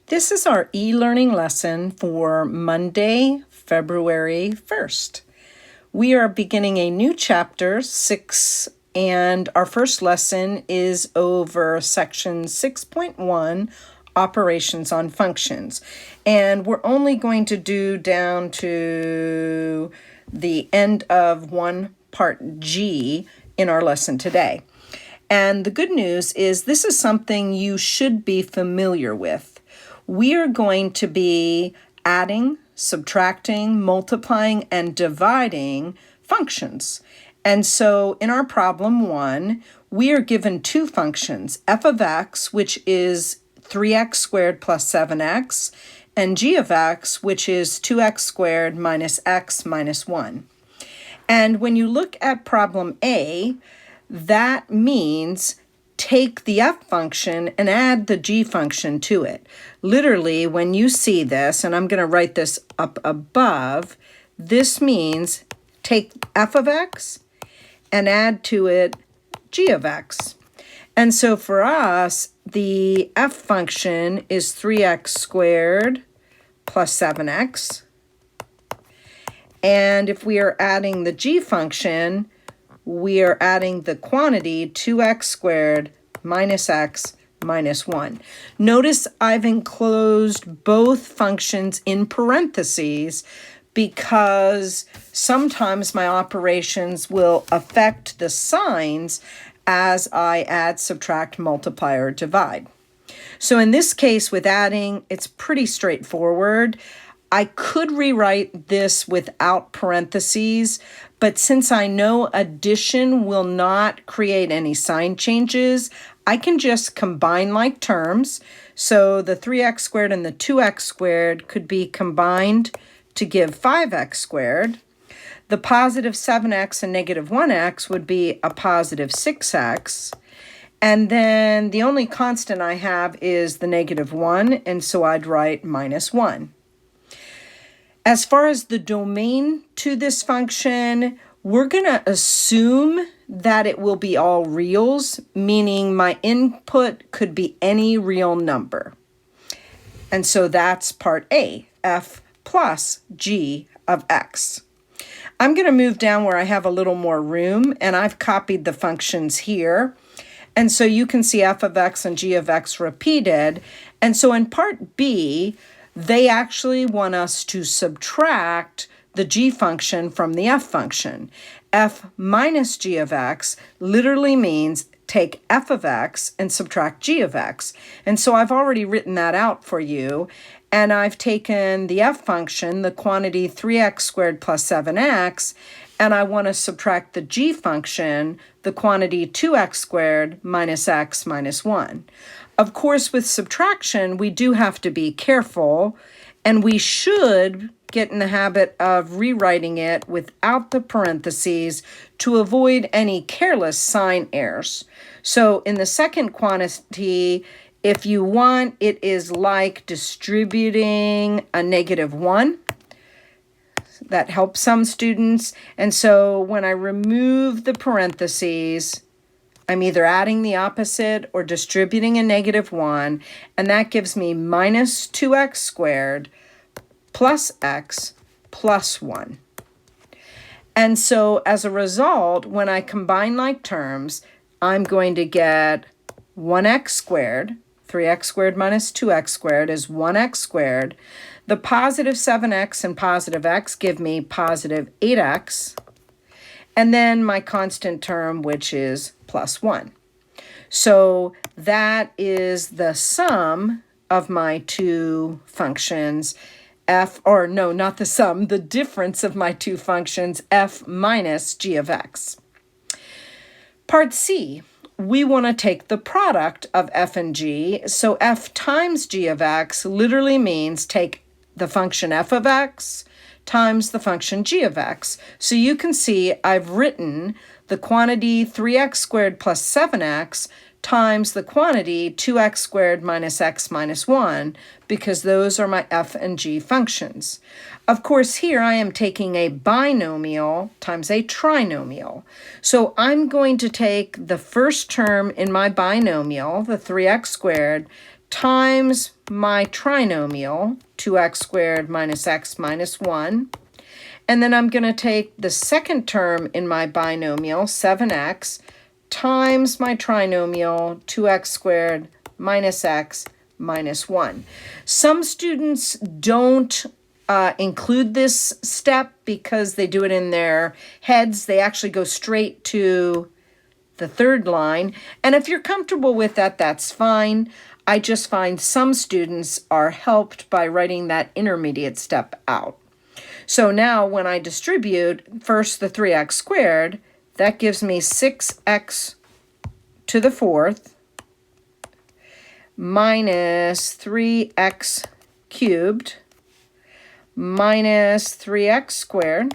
This is our e-learning lesson for Monday, February 1st. We are beginning a new chapter, 6, and our first lesson is over section 6.1, operations on functions. And we're only going to do down to the end of part G in our lesson today. And the good news is this is something you should be familiar with. We are going to be adding, subtracting, multiplying, and dividing functions. And so in our problem 1, we are given two functions, f of x, which is 3x squared plus 7x, and g of x, which is 2x squared minus x minus 1. And when you look at problem A, that means take the f function and add the g function to it. Literally, when you see this, and I'm going to write this up above, this means take f of x and add to it g of x. And so for us, the f function is 3x squared plus 7x. And if we are adding the g function, we are adding the quantity 2x squared minus x minus 1. Notice I've enclosed both functions in parentheses because sometimes my operations will affect the signs as I add, subtract, multiply, or divide. So in this case with adding, it's pretty straightforward. I could rewrite this without parentheses, but since I know addition will not create any sign changes, I can just combine like terms. So the 3x squared and the 2x squared could be combined to give 5x squared. The positive 7x and negative 1x would be a positive 6x. And then the only constant I have is the negative 1, and so I'd write minus 1. As far as the domain to this function, we're going to assume that it will be all reals, meaning my input could be any real number. And so that's part A, f plus g of x. I'm going to move down where I have a little more room, and I've copied the functions here. And so you can see f of x and g of x repeated. And so in part B, they actually want us to subtract the g function from the f function. F minus g of x literally means take f of x and subtract g of x. And so I've already written that out for you. And I've taken the f function, the quantity 3x squared plus 7x, and I want to subtract the g function, the quantity 2x squared minus x minus 1. Of course, with subtraction, we do have to be careful, and we should get in the habit of rewriting it without the parentheses to avoid any careless sign errors. So in the second quantity, if you want, it is like distributing a negative 1. That helps some students. And so when I remove the parentheses, I'm either adding the opposite or distributing a negative 1, and that gives me minus 2x squared plus x plus 1. And so as a result, when I combine like terms, I'm going to get 1x squared, 3x squared minus 2x squared is 1x squared. The positive 7x and positive x give me positive 8x. And then my constant term, which is plus 1. So that is the sum of my two functions, not the sum, the difference of my two functions, f minus g of x. Part C, we want to take the product of f and g. So f times g of x literally means take the function f of x times the function g of x. So you can see I've written the quantity 3x squared plus 7x times the quantity 2x squared minus x minus 1 because those are my f and g functions. Of course, here I am taking a binomial times a trinomial. So I'm going to take the first term in my binomial, the 3x squared, times my trinomial, 2x squared minus x minus 1. And then I'm going to take the second term in my binomial, 7x, times my trinomial, 2x squared minus x minus 1. Some students don't include this step because they do it in their heads. They actually go straight to the third line. And if you're comfortable with that, that's fine. I just find some students are helped by writing that intermediate step out. So now when I distribute first the 3x squared, that gives me 6x to the fourth minus 3x cubed minus 3x squared.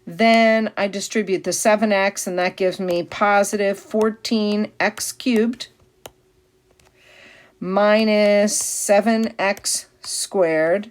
Then I distribute the 7x, and that gives me positive 14x cubed minus 7x squared,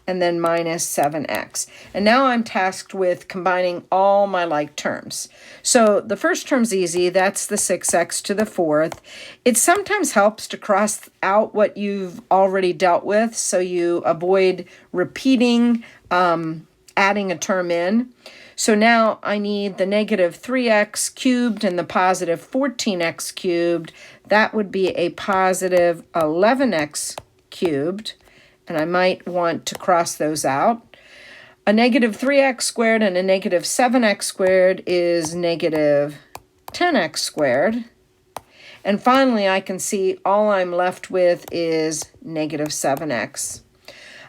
and then minus 7x. And now I'm tasked with combining all my like terms. So the first term's easy. That's the 6x to the fourth. It sometimes helps to cross out what you've already dealt with so you avoid repeating, adding a term in. So now I need the negative 3x cubed and the positive 14x cubed. That would be a positive 11x cubed. And I might want to cross those out. A negative 3x squared and a negative 7x squared is negative 10x squared. And finally, I can see all I'm left with is negative 7x.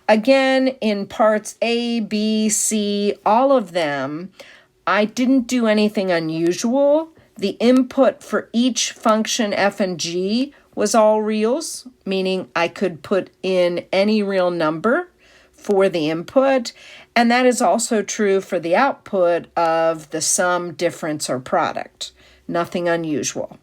Again, in parts A, B, C, all of them, I didn't do anything unusual. The input for each function f and g was all reals, meaning I could put in any real number for the input, and that is also true for the output of the sum, difference, or product. Nothing unusual.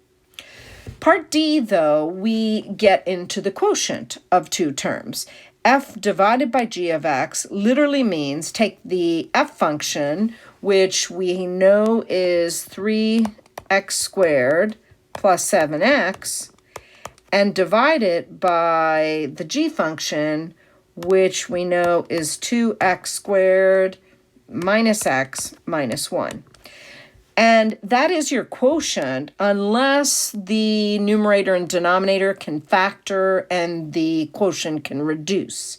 Part D, though, we get into the quotient of two terms. F divided by g of x literally means take the f function, which we know is 3x squared plus 7x, and divide it by the g function, which we know is 2x squared minus x minus 1. And that is your quotient unless the numerator and denominator can factor and the quotient can reduce.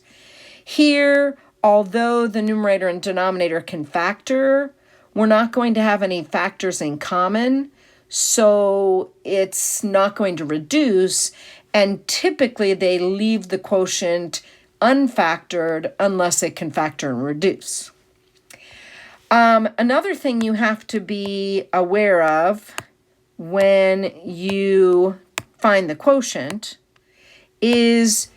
Here, although the numerator and denominator can factor, we're not going to have any factors in common, so it's not going to reduce, and typically they leave the quotient unfactored unless it can factor and reduce. Another thing you have to be aware of when you find the quotient is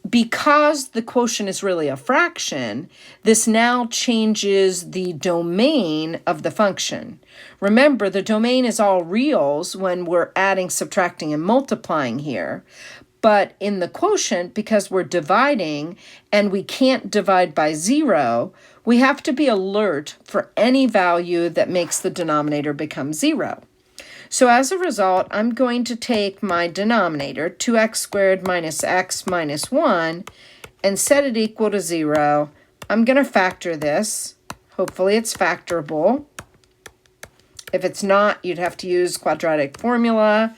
because the quotient is really a fraction, this now changes the domain of the function. Remember, the domain is all reals when we're adding, subtracting, and multiplying here. But in the quotient, because we're dividing and we can't divide by 0, we have to be alert for any value that makes the denominator become 0. So as a result, I'm going to take my denominator, 2x squared minus x minus 1, and set it equal to 0. I'm going to factor this. Hopefully it's factorable. If it's not, you'd have to use quadratic formula.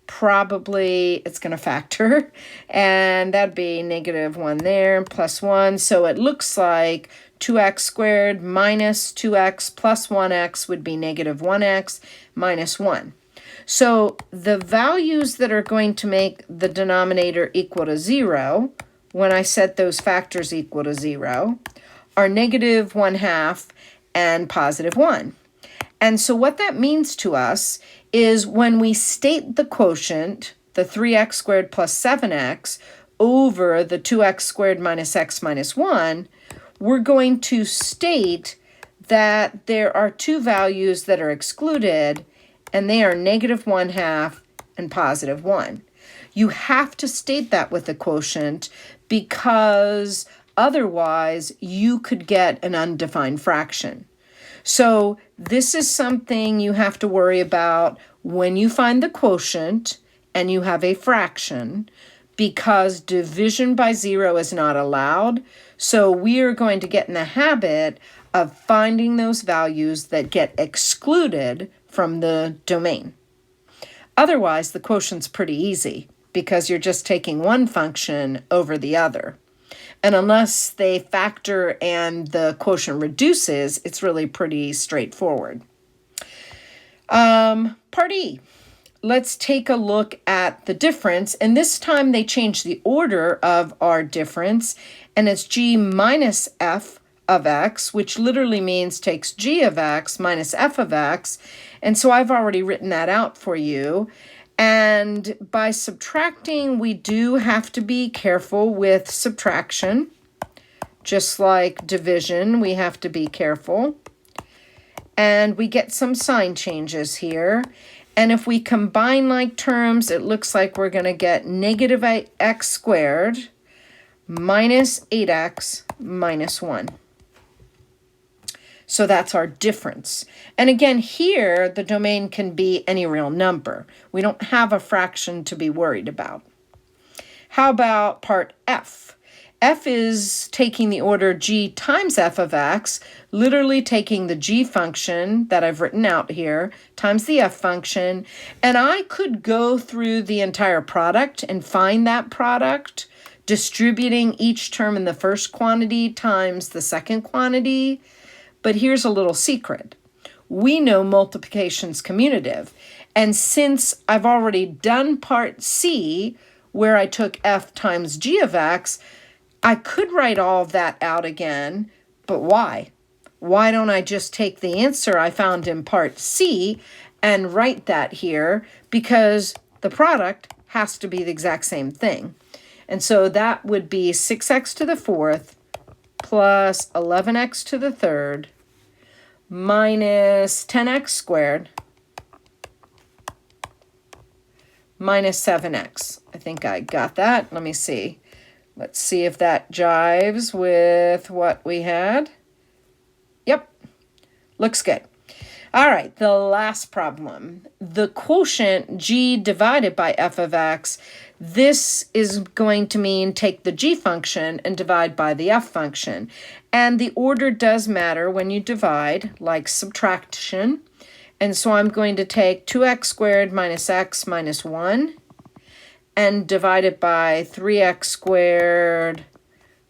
Probably it's going to factor, and that'd be negative 1 there, plus 1. So it looks like 2x squared minus 2x plus 1x would be negative 1x minus 1. So the values that are going to make the denominator equal to 0, when I set those factors equal to 0, are negative 1/2 and positive 1. And so what that means to us is when we state the quotient, the 3x squared plus 7x, over the 2x squared minus x minus 1, we're going to state that there are two values that are excluded, and they are negative 1/2 and positive 1. You have to state that with the quotient because otherwise you could get an undefined fraction. So this is something you have to worry about when you find the quotient and you have a fraction, because division by 0 is not allowed. So we are going to get in the habit of finding those values that get excluded from the domain. Otherwise, the quotient's pretty easy because you're just taking one function over the other. And unless they factor and the quotient reduces, it's really pretty straightforward. Part E. Let's take a look at the difference, and this time they change the order of our difference, and it's g minus f of x, which literally means takes g of x minus f of x, and so I've already written that out for you. And by subtracting, we do have to be careful with subtraction. Just like division, we have to be careful. And we get some sign changes here. And if we combine like terms, it looks like we're going to get negative x squared minus 8x minus 1. So that's our difference. And again, here, the domain can be any real number. We don't have a fraction to be worried about. How about part F? F is taking the order g times f of x, literally taking the g function that I've written out here, times the f function, and I could go through the entire product and find that product, distributing each term in the first quantity times the second quantity. But here's a little secret. We know multiplication's commutative, and since I've already done part C, where I took f times g of x, I could write all of that out again, but why? Why don't I just take the answer I found in part C and write that here? Because the product has to be the exact same thing. And so that would be 6x to the fourth plus 11x to the third minus 10x squared minus 7x. I think I got that. Let me see. Let's see if that jives with what we had. Yep, looks good. All right, the last problem. The quotient g divided by f of x, this is going to mean take the g function and divide by the f function. And the order does matter when you divide, like subtraction. And so I'm going to take 2x squared minus x minus 1 and divide it by 3x squared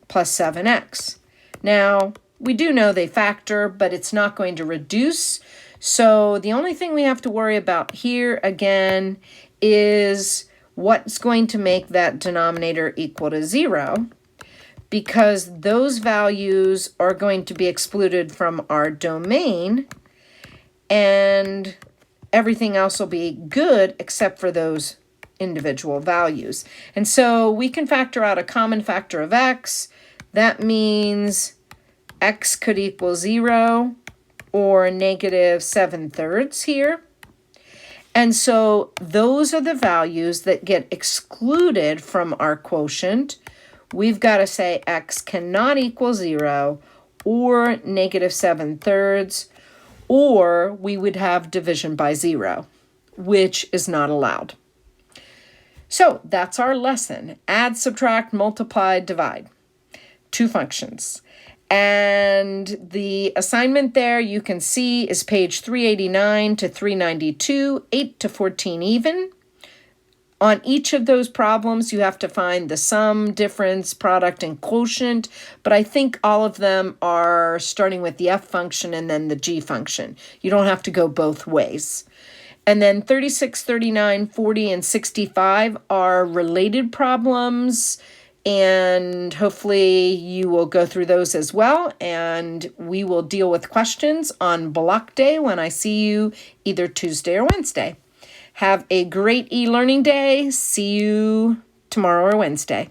plus 7x. Now, we do know they factor, but it's not going to reduce. So the only thing we have to worry about here, again, is what's going to make that denominator equal to 0, because those values are going to be excluded from our domain, and everything else will be good except for those individual values. And so we can factor out a common factor of x. That means x could equal 0 or negative 7/3 here. And so those are the values that get excluded from our quotient. We've got to say x cannot equal 0 or negative 7/3, or we would have division by 0, which is not allowed. So that's our lesson. Add, subtract, multiply, divide. 2 functions. And the assignment there you can see is page 389 to 392, 8 to 14 even. On each of those problems, you have to find the sum, difference, product, and quotient, but I think all of them are starting with the f function and then the g function. You don't have to go both ways. And then 36, 39, 40, and 65 are related problems, and hopefully you will go through those as well, and we will deal with questions on block day when I see you either Tuesday or Wednesday. Have a great e-learning day. See you tomorrow or Wednesday.